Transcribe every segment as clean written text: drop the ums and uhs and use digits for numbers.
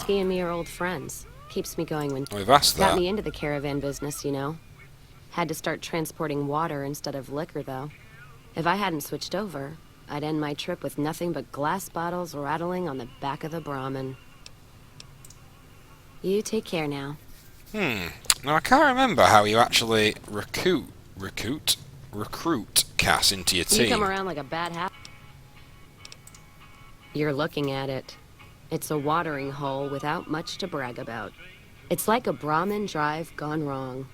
He and me are old friends. Keeps me going when... We've asked that. Got me into the caravan business, you know. Had to start transporting water instead of liquor, though. If I hadn't switched over, I'd end my trip with nothing but glass bottles rattling on the back of the Brahmin. You take care now. Now I can't remember how you actually recruit Cass into your team. You come around like a bad habit. You're looking at it. It's a watering hole without much to brag about. It's like a Brahmin drive gone wrong.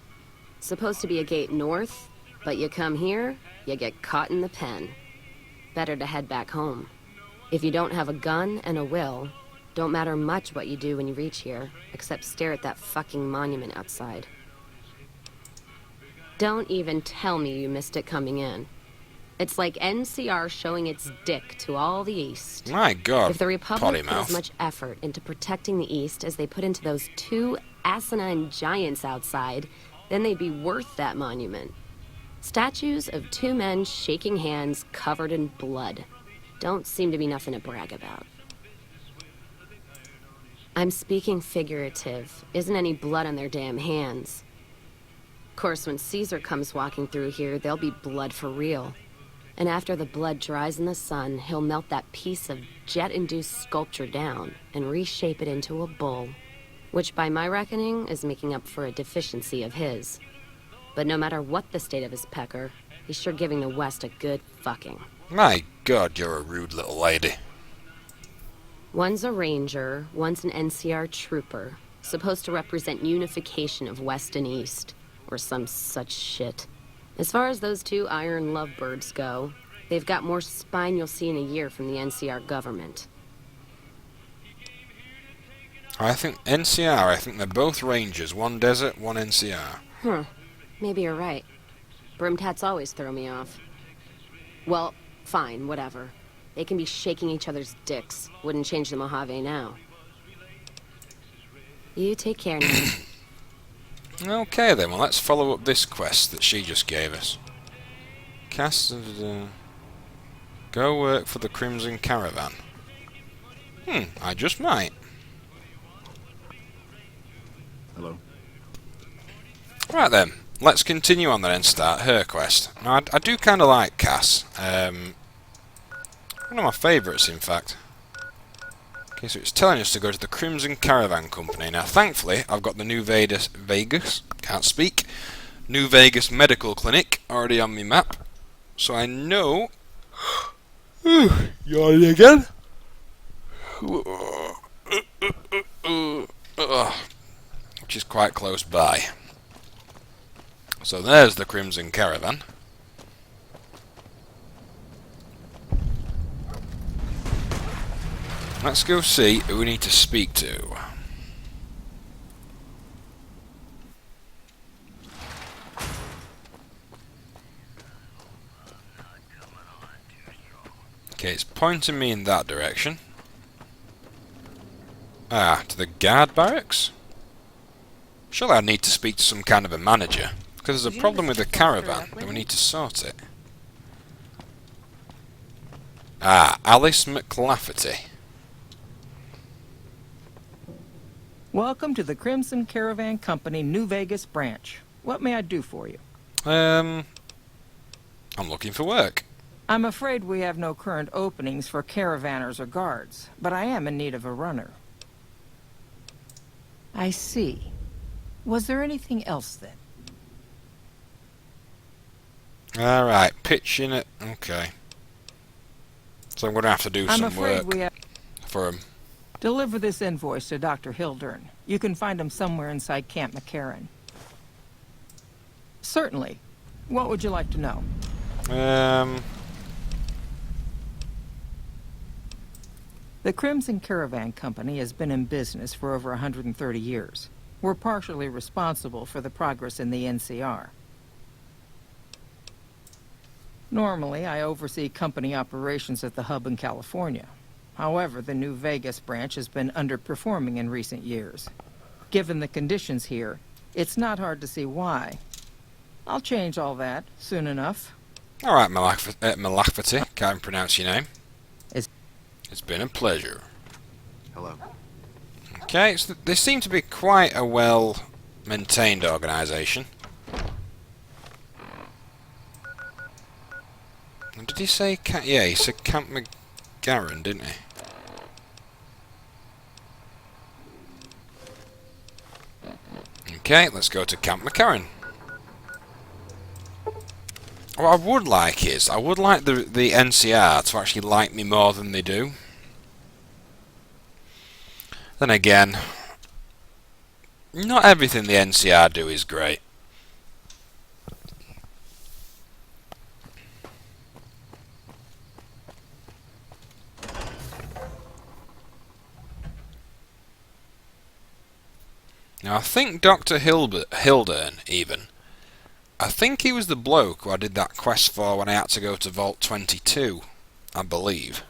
Supposed to be a gate north, but you come here, you get caught in the pen. Better to head back home. If you don't have a gun and a will, don't matter much what you do when you reach here, except stare at that fucking monument outside. Don't even tell me you missed it coming in. It's like NCR showing its dick to all the East. My God, if the Republic put mouth. as much effort into protecting the East as they put into those two asinine giants outside, then they'd be worth that monument. Statues of two men shaking hands covered in blood. Don't seem to be nothing to brag about. I'm speaking figurative. Isn't any blood on their damn hands. Of course, when Caesar comes walking through here, there'll be blood for real. And after the blood dries in the sun, he'll melt that piece of jet-induced sculpture down and reshape it into a bull, which by my reckoning is making up for a deficiency of his. But no matter what the state of his pecker, he's sure giving the West a good fucking. My God, you're a rude little lady. One's a ranger, one's an NCR trooper, supposed to represent unification of West and East, or some such shit. As far as those two iron lovebirds go, they've got more spine you'll see in a year from the NCR government. I think they're both rangers. One desert, one NCR. Maybe you're right. Brimtats always throw me off. Well, fine, whatever. They can be shaking each other's dicks. Wouldn't change the Mojave now. You take care now. Okay then, well let's follow up this quest that she just gave us. Cass, go work for the Crimson Caravan. I just might. Hello. Right then, let's continue on then and start her quest. Now I do kind of like Cass. One of my favourites in fact. Okay, so it's telling us to go to the Crimson Caravan Company. Now, thankfully, I've got the New Vegas, New Vegas Medical Clinic already on my map. So I know... Yawning again? Which is quite close by. So there's the Crimson Caravan. Let's go see who we need to speak to. Okay, it's pointing me in that direction. To the guard barracks? Surely I need to speak to some kind of a manager, because there's a problem with the caravan, and we need to sort it. Alice McLafferty. Welcome to the Crimson Caravan Company, New Vegas branch. What may I do for you? I'm looking for work. I'm afraid we have no current openings for caravanners or guards, but I am in need of a runner. I see. Was there anything else then? Alright, pitching it. Okay. So I'm going to have to do some work for him. Deliver this invoice to Dr. Hildern. You can find him somewhere inside Camp McCarran. Certainly. What would you like to know? The Crimson Caravan Company has been in business for over 130 years. We're partially responsible for the progress in the NCR. Normally, I oversee company operations at the hub in California. However, the New Vegas branch has been underperforming in recent years. Given the conditions here, it's not hard to see why. I'll change all that soon enough. Alright, Malafati, can't pronounce your name. It's been a pleasure. Hello. Okay, so they seem to be quite a well-maintained organisation. Did he say yeah, he said Camp McGarren, didn't he? Okay, let's go to Camp McGarren. What I would like is, I would like the NCR to actually like me more than they do. Then again, not everything the NCR do is great. Now I think Dr. Hildern, even, I think he was the bloke who I did that quest for when I had to go to Vault 22, I believe.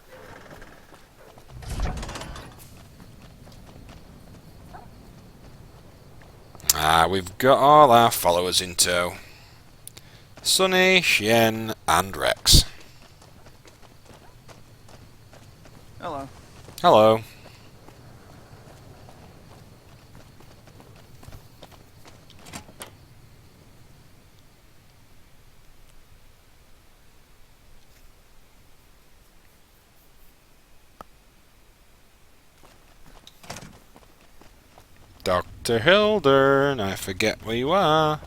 Ah, we've got all our followers in tow. Sonny, Shen, and Rex. Hello. Hello. Dr. Hildern, I forget where you are.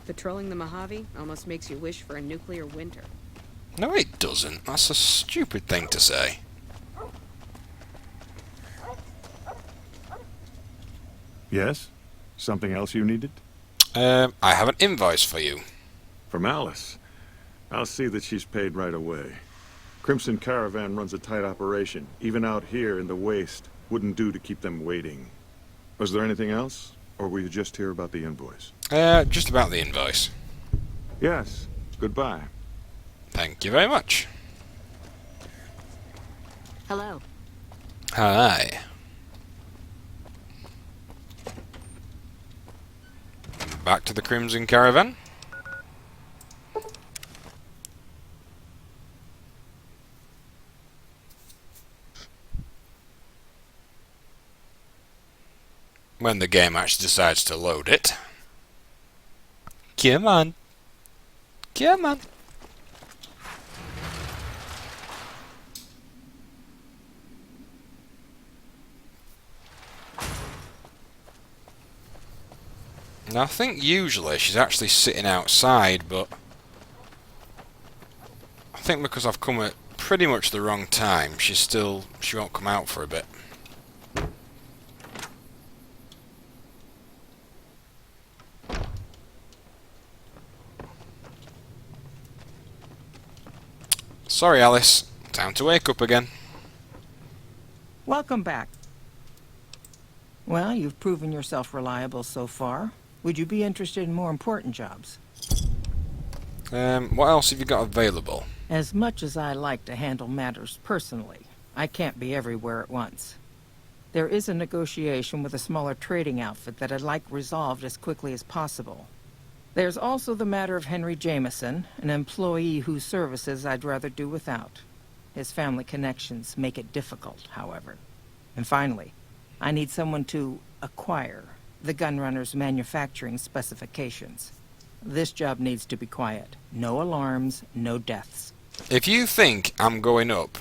Patrolling the Mojave almost makes you wish for a nuclear winter. No, it doesn't. That's a stupid thing to say. Yes? Something else you needed? I have an invoice for you. From Alice. I'll see that she's paid right away. Crimson Caravan runs a tight operation. Even out here in the waste, wouldn't do to keep them waiting. Was there anything else? Or were you just here about the invoice? Just about the invoice. Yes. Goodbye. Thank you very much. Hello. Hi. Back to the Crimson Caravan. When the game actually decides to load it. Come on. Come on. Now I think usually she's actually sitting outside, but I think because I've come at pretty much the wrong time, she won't come out for a bit. Sorry, Alice. Time to wake up again. Welcome back. Well, you've proven yourself reliable so far. Would you be interested in more important jobs? What else have you got available? As much as I like to handle matters personally, I can't be everywhere at once. There is a negotiation with a smaller trading outfit that I'd like resolved as quickly as possible. There's also the matter of Henry Jameson, an employee whose services I'd rather do without. His family connections make it difficult, however. And finally, I need someone to acquire the gunrunner's manufacturing specifications. This job needs to be quiet. No alarms, no deaths. If you think I'm going up...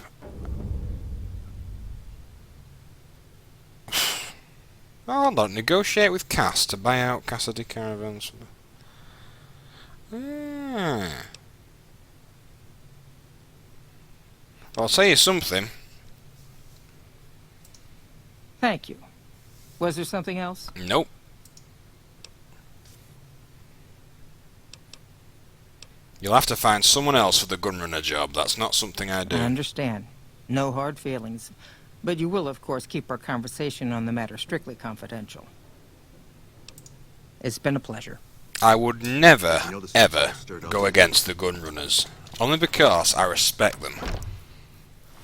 Oh, hold on. Negotiate with Cass to buy out Cassidy Caravans. Ah. I'll say you something. Thank you. Was there something else? Nope. You'll have to find someone else for the gunrunner job. That's not something I do. I understand. No hard feelings. But you will, of course, keep our conversation on the matter strictly confidential. It's been a pleasure. I would never, ever go against the gunrunners. Only because I respect them.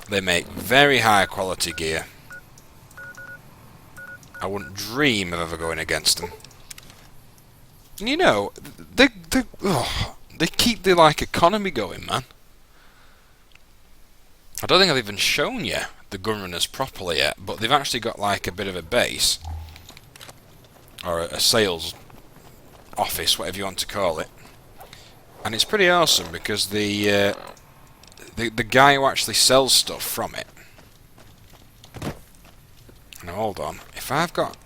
They make very high quality gear. I wouldn't dream of ever going against them. And you know, They keep the, like, economy going, man. I don't think I've even shown you the Gunrunners properly yet, but they've actually got, like, a bit of a base. Or a sales office, whatever you want to call it. And it's pretty awesome because the guy who actually sells stuff from it. Now hold on, if I've got...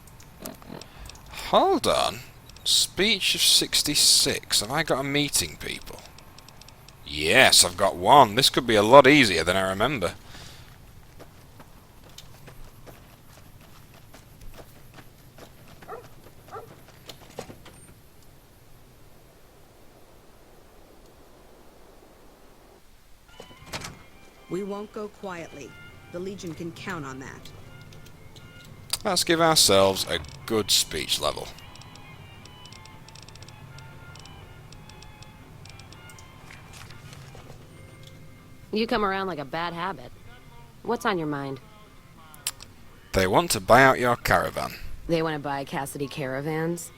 Hold on. Speech of 66. Have I got a meeting, people? Yes, I've got one. This could be a lot easier than I remember. We won't go quietly. The Legion can count on that. Let's give ourselves a good speech level. You come around like a bad habit. What's on your mind? They want to buy out your caravan. They want to buy Cassidy caravans?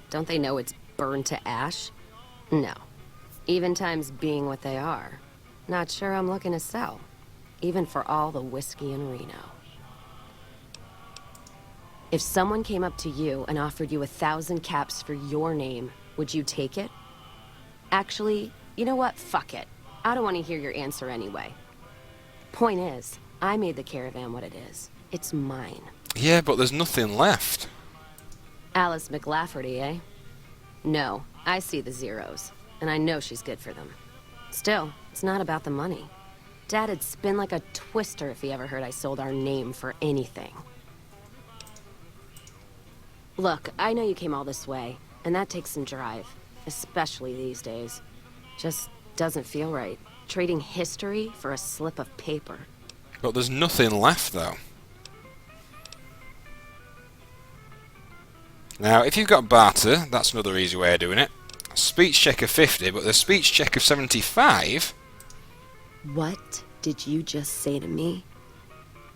Don't they know it's burned to ash? No. Even times being what they are. Not sure I'm looking to sell. Even for all the whiskey in Reno. If someone came up to you and offered you 1,000 caps for your name, would you take it? Actually, you know what? Fuck it. I don't want to hear your answer anyway. Point is, I made the caravan what it is. It's mine. Yeah, but there's nothing left. Alice McLafferty, eh? No, I see the zeros, and I know she's good for them. Still, it's not about the money. Dad'd spin like a twister if he ever heard I sold our name for anything. Look, I know you came all this way, and that takes some drive, especially these days. Just doesn't feel right. Trading history for a slip of paper. But there's nothing left, though. Now, if you've got barter, that's another easy way of doing it. Speech check of 50, but the speech check of 75... What did you just say to me?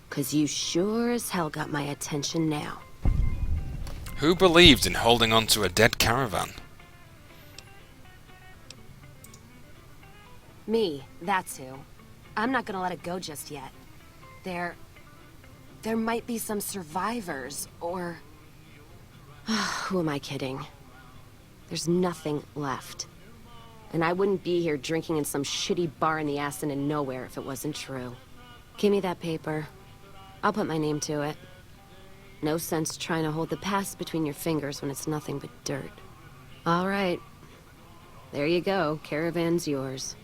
'Cause you sure as hell got my attention now. Who believed in holding on to a dead caravan? Me, that's who. I'm not gonna let it go just yet. There might be some survivors, or... Who am I kidding? There's nothing left. And I wouldn't be here drinking in some shitty bar in the ass end of nowhere if it wasn't true. Give me that paper. I'll put my name to it. No sense trying to hold the past between your fingers when it's nothing but dirt. All right. There you go. Caravan's yours.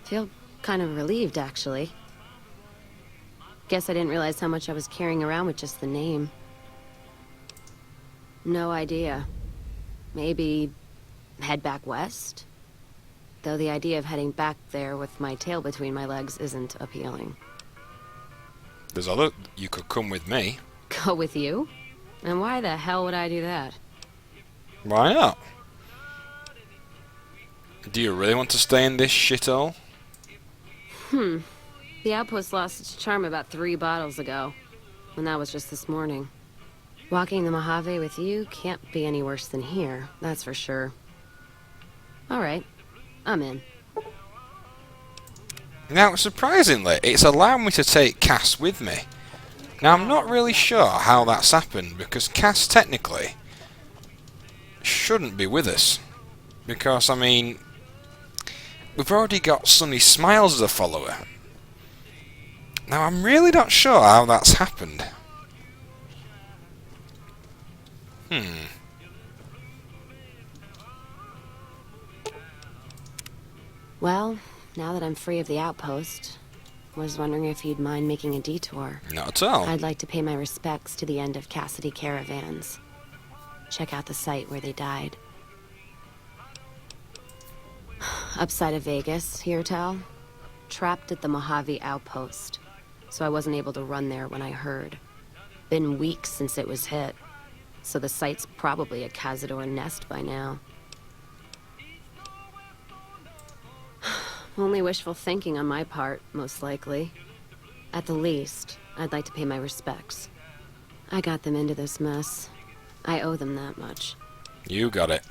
Feel kind of relieved, actually. Guess I didn't realize how much I was carrying around with just the name. No idea. Maybe head back west? Though the idea of heading back there with my tail between my legs isn't appealing. There's other... You could come with me. Go with you? And why the hell would I do that? Why not? Do you really want to stay in this shithole? The outpost lost its charm about 3 bottles ago. And that was just this morning. Walking the Mojave with you can't be any worse than here, that's for sure. Alright, I'm in. Now, surprisingly, it's allowed me to take Cass with me. Now, I'm not really sure how that's happened, because Cass, technically, shouldn't be with us. Because, I mean, we've already got Sunny Smiles as a follower. Now, I'm really not sure how that's happened. Well, now that I'm free of the outpost, was wondering if you'd mind making a detour. Not at all. I'd like to pay my respects to the end of Cassidy caravans. Check out the site where they died. Upside of Vegas, here, Tal. Trapped at the Mojave outpost, so I wasn't able to run there when I heard. Been weeks since it was hit, so the site's probably a Cazador nest by now. Only wishful thinking on my part, most likely. At the least, I'd like to pay my respects. I got them into this mess. I owe them that much. You got it.